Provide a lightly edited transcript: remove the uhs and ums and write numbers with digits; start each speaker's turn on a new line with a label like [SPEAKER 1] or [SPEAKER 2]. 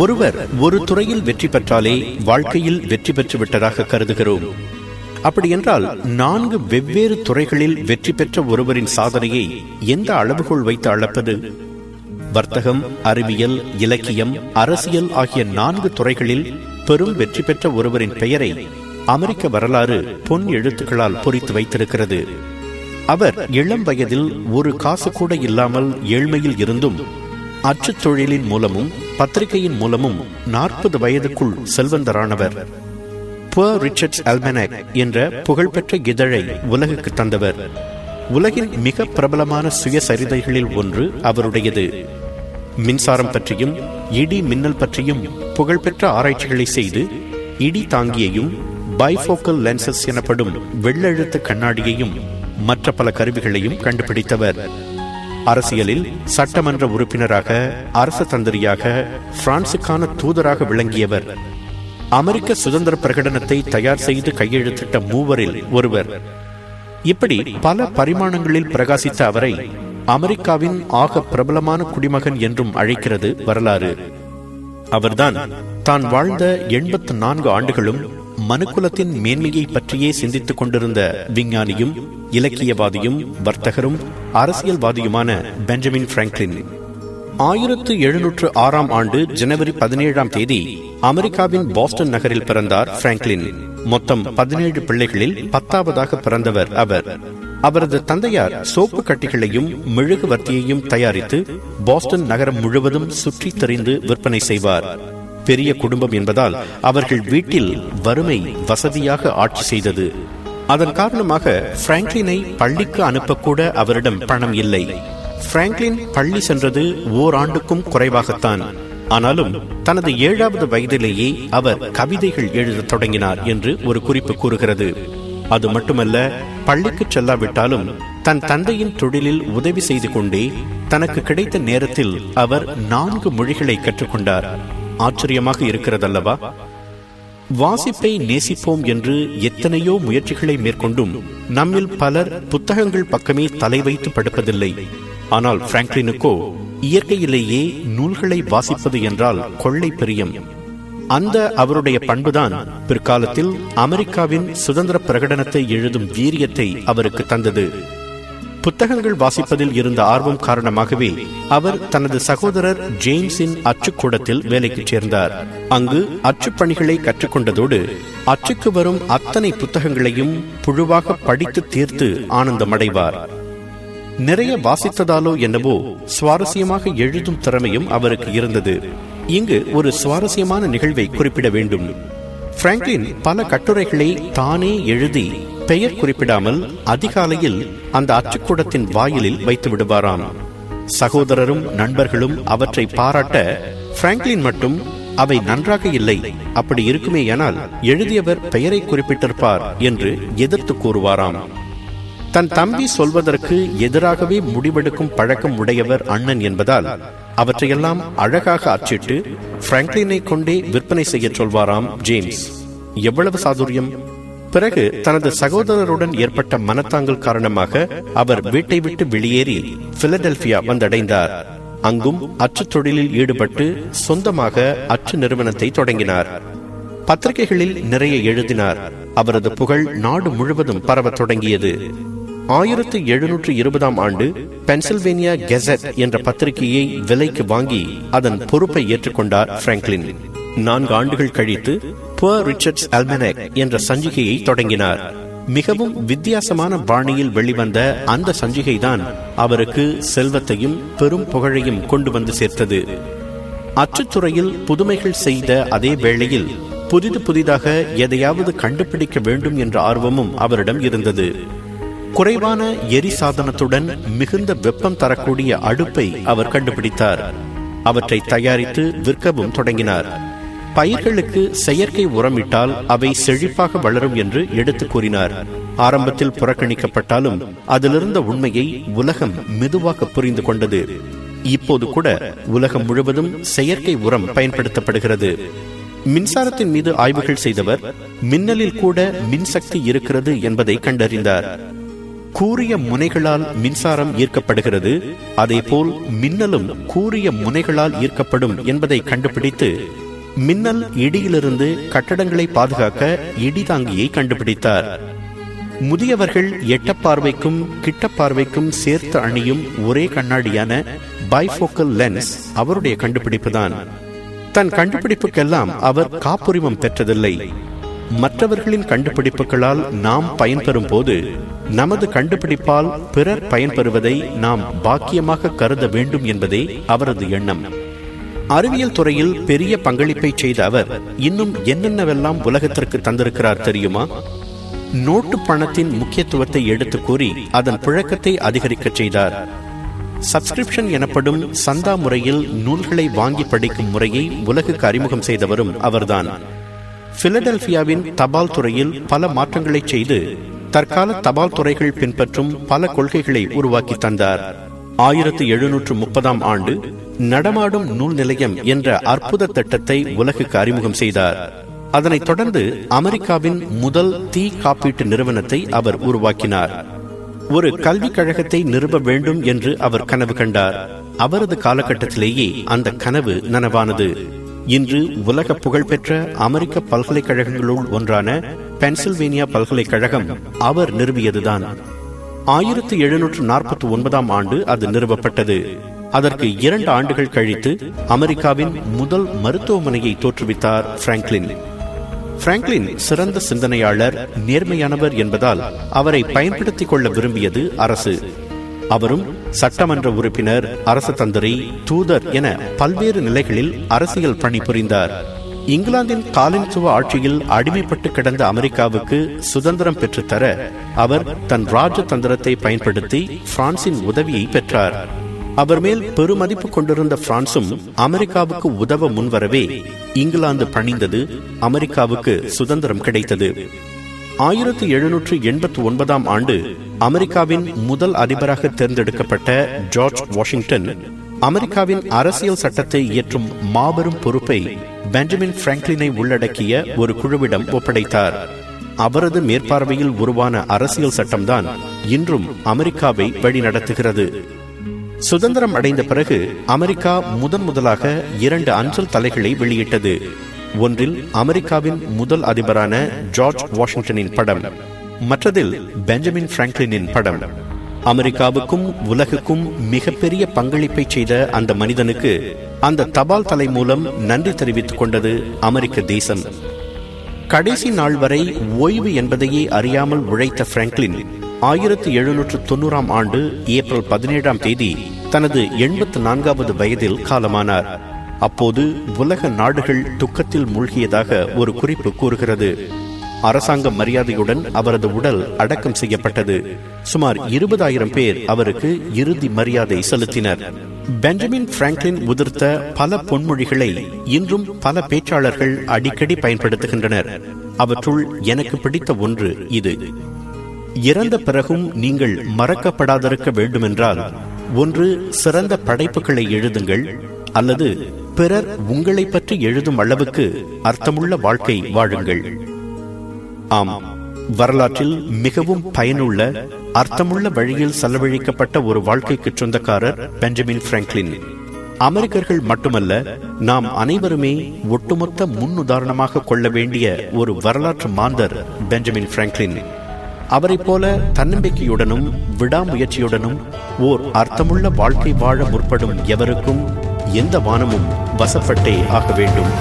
[SPEAKER 1] ஒருவர் ஒரு துறையில் வெற்றி பெற்றாலே வாழ்க்கையில் வெற்றி பெற்று விட்டதாக கருதுகிறோம். அப்படியென்றால் 4 வெவ்வேறு துறைகளில் வெற்றி பெற்ற ஒருவரின் சாதனையை எந்த அளவுகோல் வைத்து அளப்பது? வர்த்தகம், அறிவியல், இலக்கியம், அரசியல் ஆகிய 4 துறைகளில் பெரும் வெற்றி பெற்ற ஒருவரின் பெயரை அமெரிக்க வரலாறு பொன் எழுத்துக்களால் பொறித்து வைத்திருக்கிறது. அவர் இளம் வயதில் ஒரு காசு கூட இல்லாமல் ஏழ்மையில் இருந்தும் அச்சு தொழிலின் மூலமும் பத்திரிகையின் மூலமும் 40 வயதுக்குள் செல்வந்தரானவர். புவர் ரிச்சர்ட்ஸ் அல்மனாக் என்ற புகழ்பெற்ற இதழை உலகுக்கு தந்தவர். உலகின் மிக பிரபலமான சுயசரிதைகளில் ஒன்று அவருடையது. மின்சாரம் பற்றியும் இடி மின்னல் பற்றியும் புகழ்பெற்ற ஆராய்ச்சிகளை செய்து இடி தாங்கியையும் பைஃபோக்கல் லென்சஸ் எனப்படும் வெள்ளெழுத்து கண்ணாடியையும் மற்ற பல கருவிகளையும் கண்டுபிடித்தவர். அரசியலில் சட்டமன்ற உறுப்பினராக, அரசு தந்திரியாக, பிரான்சுக்கான தூதராக விளங்கியவர். அமெரிக்க சுதந்திர பிரகடனத்தை தயார் செய்து கையெழுத்திட்ட மூவரில் ஒருவர். இப்படி பல பரிமாணங்களில் பிரகாசித்த அவரை அமெரிக்காவின் ஆக பிரபலமான குடிமகன் என்றும் அழைக்கிறது வரலாறு. அவர்தான் தான் வாழ்ந்த 84 ஆண்டுகளும் மனுக்குலத்தின் மேன்மையை பற்றியே சிந்தித்துக் கொண்டிருந்த விஞ்ஞானியும் இலக்கியவாதியும் வர்த்தகரும் அரசியல்வாதியுமான பெஞ்சமின் பிராங்க்லின். 1706 ஆண்டு ஜனவரி 17 அமெரிக்காவின் பாஸ்டன் நகரில் பிறந்தார் பிராங்க்லின். மொத்தம் 17 பிள்ளைகளில் 10ஆவதாக பிறந்தவர் அவர். அவரது தந்தையார் சோப்பு கட்டிகளையும் மெழுகுவர்த்தியையும் தயாரித்து பாஸ்டன் நகரம் முழுவதும் சுற்றி தெரிந்து விற்பனை செய்வார். பெரிய குடும்பம் என்பதால் அவர்கள் வீட்டில் வறுமை வசதியாக ஆட்சி செய்தது. அதன் காரணமாக பிராங்க்லினை பள்ளிக்கு அனுப்பக்கூட அவரிடம் பணம் இல்லை. பிராங்க்லின் பள்ளி சென்றது ஓராண்டுக்கும் குறைவாகத்தான். ஆனாலும் தனது 7வது வயதிலேயே அவர் கவிதைகள் எழுத தொடங்கினார் என்று ஒரு குறிப்பு கூறுகிறது. அது மட்டுமல்ல, பள்ளிக்கு செல்லாவிட்டாலும் தன் தந்தையின் தொழிலில் உதவி செய்து கொண்டே தனக்கு கிடைத்த நேரத்தில் அவர் 4 மொழிகளை கற்றுக்கொண்டார். ஆச்சரியமாக இருக்கிறதல்லவா? வாசிப்பை நேசிப்போம் என்று எத்தனையோ முயற்சிகளை மேற்கொண்டும் நம்மில் பலர் புத்தகங்கள் பக்கமே தலை வைத்து படுப்பதில்லை. ஆனால் பிராங்க்லினுக்கோ இயற்கையிலேயே நூல்களை வாசிப்பது என்றால் கொள்ளை பிரியம். அந்த அவருடைய பண்புதான் பிற்காலத்தில் அமெரிக்காவின் சுதந்திர பிரகடனத்தை எழுதும் வீரியத்தை அவருக்கு தந்தது. புத்தகங்கள் வாசிப்பதில் இருந்த ஆர்வம் காரணமாகவே அவர் தனது சகோதரர் ஜேம்ஸின் அச்சுக்கூடத்தில் வேலைக்கு சேர்ந்தார். அங்கு அச்சுப்பணிகளை கற்றுக்கொண்டதோடு அச்சுக்கு வரும் அத்தனை புத்தகங்களையும் புழுவாக படித்து தீர்த்து ஆனந்தமடைவார். நிறைய வாசித்ததாலோ என்னவோ சுவாரஸ்யமாக எழுதும் திறமையும் அவருக்கு இருந்தது. இங்கு ஒரு சுவாரஸ்யமான நிகழ்வை குறிப்பிட வேண்டும். பிராங்க்லின் பல கட்டுரைகளை தானே எழுதி பெயர் குறிப்பிடாமல் அதிகாலையில் அந்த அச்சுக்கூடத்தின் வாயிலில் வைத்து விடுவாராம். சகோதரரும் நண்பர்களும் அவற்றை பாராட்ட பிராங்க்லின் மட்டும் அவை நன்றாக இல்லை, அப்படி இருக்குமேயானால் எழுதியவர் பெயரை குறிப்பிட்டிருப்பார் என்று எதிர்த்து கூறுவாராம். தன் தம்பி சொல்வதற்கு எதிராகவே முடிவெடுக்கும் பழக்கம் உடையவர் அண்ணன் என்பதால் அவற்றையெல்லாம் அழகாக அச்சிட்டு பிராங்க்லினை கொண்டே விற்பனை செய்ய சொல்வாராம் ஜேம்ஸ். எவ்வளவு சாதுரியம்! பிறகு தனது சகோதரருடன் ஏற்பட்ட மனத்தாங்கல் காரணமாக அவர் வீட்டை விட்டு வெளியேறி பிலடெல்பியா வந்தடைந்தார். அங்கும் அச்சு தொழிலில் ஈடுபட்டு சொந்தமாக அச்சு நிறுவனத்தை தொடங்கினார். பத்திரிகைகளில் நிறைய எழுதினார். அவரது புகழ் நாடு முழுவதும் பரவ தொடங்கியது. 1720 ஆண்டு பென்சில்வேனியா கெசட் என்ற பத்திரிகையை விலைக்கு வாங்கி அதன் பொறுப்பை ஏற்றுக்கொண்டார் பிராங்க்லின். 4 ஆண்டுகள் கழித்து புவர் ரிச்சர்ட்ஸ் அல்மனாக் என்ற சஞ்சிகையை தொடங்கினார். மிகவும் வித்தியாசமான பாணியில் வெளிவந்த அந்த சஞ்சிகைதான் அவருக்கு செல்வத்தையும் பெரும் புகழையும் கொண்டு வந்து சேர்த்தது. அச்சுத்துறையில் புதுமைகள் செய்த அதே வேளையில் புதிதாக எதையாவது கண்டுபிடிக்க வேண்டும் என்ற ஆர்வமும் அவரிடம் இருந்தது. குறைவான எரி சாதனத்துடன் மிகுந்த வெப்பம் தரக்கூடிய அடுப்பை அவர் கண்டுபிடித்தார். அவற்றை தயாரித்து விற்கவும் தொடங்கினார். பயிர்களுக்கு செயற்கை உரமிட்டால் அவை செழிப்பாக வளரும் என்று எடுத்து கூறினார். ஆரம்பத்தில் புறக்கணிக்கப்பட்டாலும் அதிலிருந்த உண்மையை உலகம் மெதுவாக புரிந்து கொண்டது. இப்போது கூட உலகம் முழுவதும் செயற்கை உரம் பயன்படுத்தப்படுகிறது. மின்சாரத்தின் மீது ஆய்வுகள் செய்தவர் மின்னலில் கூட மின்சக்தி இருக்கிறது என்பதை கண்டறிந்தார். கூரிய முனைகளால் மின்சாரம் ஈர்க்கப்படுகிறது, அதேபோல் மின்னலும் கூரிய முனைகளால் ஈர்க்கப்படும் என்பதை கண்டுபிடித்து மின்னல் இடியிலிருந்து கட்டடங்களை பாதுகாக்க இடிதாங்கியை கண்டுபிடித்தார். முதியவர்கள் எட்டப்பார்வைக்கும் கிட்டப்பார்வைக்கும் சேர்த்து அணியும் ஒரே கண்ணாடியான பைஃபோக்கல் லென்ஸ் அவருடைய கண்டுபிடிப்புதான். தன் கண்டுபிடிப்புக்கெல்லாம் அவர் காப்புரிமம் பெற்றதில்லை. மற்றவர்களின் கண்டுபிடிப்புகளால் நாம் பயன்பெறும் போது நமது கண்டுபிடிப்பால் பிறர் பயன்பெறுவதை நாம் பாக்கியமாக கருத வேண்டும் என்பதே அவரது எண்ணம். அறிவியல் துறையில் பெரிய பங்களிப்பை செய்த அவர் இன்னும் என்னென்னவெல்லாம் உலகத்திற்கு தந்திருக்கிறார் தெரியுமா? நோட்டு பணத்தின் முக்கியத்துவத்தை எடுத்து கூறி அதன் புழக்கத்தை அதிகரிக்க செய்தார். சப்ஸ்கிரிப்ஷன் எனப்படும் சந்தா முறையில் நூல்களை வாங்கி படிக்கும் முறையை உலகுக்கு அறிமுகம் செய்தவரும் அவர்தான். பிலடெல்பியாவின் தபால் துறையில் பல மாற்றங்களை செய்து தற்கால தபால் துறைகள் பின்பற்றும் பல கொள்கைகளை உருவாக்கி தந்தார். 1730 ஆண்டு நடமாடும் நூல் நிலையம் என்ற அற்புத திட்டத்தை உலகுக்கு அறிமுகம் செய்தார். அதனைத் தொடர்ந்து அமெரிக்காவின் முதல் தீ காப்பீட்டு நிறுவனத்தை அவர் உருவாக்கினார். ஒரு கல்விக் கழகத்தை நிறுவ வேண்டும் என்று அவர் கனவு கண்டார். அவரது காலகட்டத்திலேயே அந்த கனவு நனவானது. இன்று உலக புகழ்பெற்ற அமெரிக்க பல்கலைக்கழகங்களுள் ஒன்றான பென்சில்வேனியா பல்கலைக்கழகம் அவர் நிறுவியதுதான். 1749 ஆண்டு அது நிறுவப்பட்டது. அதற்கு 2 ஆண்டுகள் கழித்து அமெரிக்காவின் முதல் மருத்துவமனையை தோற்றுவித்தார் பிராங்க்லின். பிராங்க்லின் சிறந்த சிந்தனையாளர், நேர்மையானவர் என்பதால் அவரை பயன்படுத்திக் கொள்ள விரும்பியது அரசு. அவரும் சட்டமன்ற உறுப்பினர், அரசு தந்திரி, தூதர் என பல்வேறு நிலைகளில் அரசியல் பணிபுரிந்தார். இங்கிலாந்தின் காலனித்துவ ஆட்சியில் அடிமைப்பட்டு கிடந்த அமெரிக்காவுக்கு சுதந்திரம் பெற்றுத்தர அவர் தன் ராஜதந்திரத்தை பயன்படுத்தி பிரான்சின் உதவியை பெற்றார். அவர் மேல் பெருமதிப்பு கொண்டிருந்த பிரான்சும் அமெரிக்காவுக்கு உதவ முன்வரவே இங்கிலாந்து பணிந்தது. அமெரிக்காவுக்கு சுதந்திரம் கிடைத்தது. 1789 ஆண்டு அமெரிக்காவின் முதல் அதிபராக தேர்ந்தெடுக்கப்பட்ட ஜார்ஜ் வாஷிங்டன் அமெரிக்காவின் அரசியல் சட்டத்தை இயற்றும் மாபெரும் பொறுப்பை பெஞ்சமின் பிராங்க்லினை உள்ளடக்கிய ஒரு குழுவிடம் ஒப்படைத்தார். அவரது மேற்பார்வையில் உருவான அரசியல் சட்டம்தான் இன்றும் அமெரிக்காவை வழிநடத்துகிறது. சுதந்திரம் அடைந்த பிறகு அமெரிக்கா முதலாக 2 அஞ்சல் தலைகளை வெளியிட்டது. ஒன்றில் அமெரிக்காவின் முதல் அதிபரான ஜார்ஜ் வாஷிங்டனின் படம், மற்றதில் பெஞ்சமின் பிராங்க்லினின் படம். அமெரிக்காவுக்கும் உலகுக்கும் மிகப்பெரிய பங்களிப்பை செய்த அந்த மனிதனுக்கு அந்த தபால் தலை மூலம் நன்றி தெரிவித்துக் கொண்டது அமெரிக்க தேசம். கடைசி நாள் வரை ஓய்வு என்பதையே அறியாமல் உழைத்த பிராங்க்லின் 1790 ஆண்டு ஏப்ரல் 17 தனது 84வது வயதில் காலமானார். அப்போது உலக நாடுகள் துக்கத்தில் மூழ்கியதாக ஒரு குறிப்பு கூறுகிறது. அரசாங்க மரியாதையுடன் அவரது உடல் அடக்கம் செய்யப்பட்டது. சுமார் 20,000 பேர் அவருக்கு இறுதி மரியாதை செலுத்தினர். பெஞ்சமின் பிராங்க்லின் உதிர்த்த பல பொன்மொழிகளை இன்றும் பல பேச்சாளர்கள் அடிக்கடி பயன்படுத்துகின்றனர். அவற்றுள் எனக்கு பிடித்த ஒன்று இது: இறந்த பிறகும் நீங்கள் மறக்கப்படாதிருக்க வேண்டுமென்றால் ஒன்று சிறந்த படைப்புகளை எழுதுங்கள், அல்லது பிறர் உங்களை பற்றி எழுதும் அளவுக்கு அர்த்தமுள்ள வாழ்க்கை வாழுங்கள். ஆம், வரலாற்றில் மிகவும் பயனுள்ள அர்த்தமுள்ள வழியில் செலவழிக்கப்பட்ட ஒரு வாழ்க்கைக்கு சொந்தக்காரர் பெஞ்சமின் பிராங்க்லின். அமெரிக்கர்கள் மட்டுமல்ல, நாம் அனைவருமே ஒட்டுமொத்த முன்னுதாரணமாக கொள்ள வேண்டிய ஒரு வரலாற்று மாந்தர் பெஞ்சமின் பிராங்க்லின். அவரை போல தன்னம்பிக்கையுடனும் விடாமுயற்சியுடனும் ஓர் அர்த்தமுள்ள வாழ்க்கை வாழ முற்படும் எவருக்கும் எந்த வானமும் வசப்பட்டே ஆக வேண்டும்.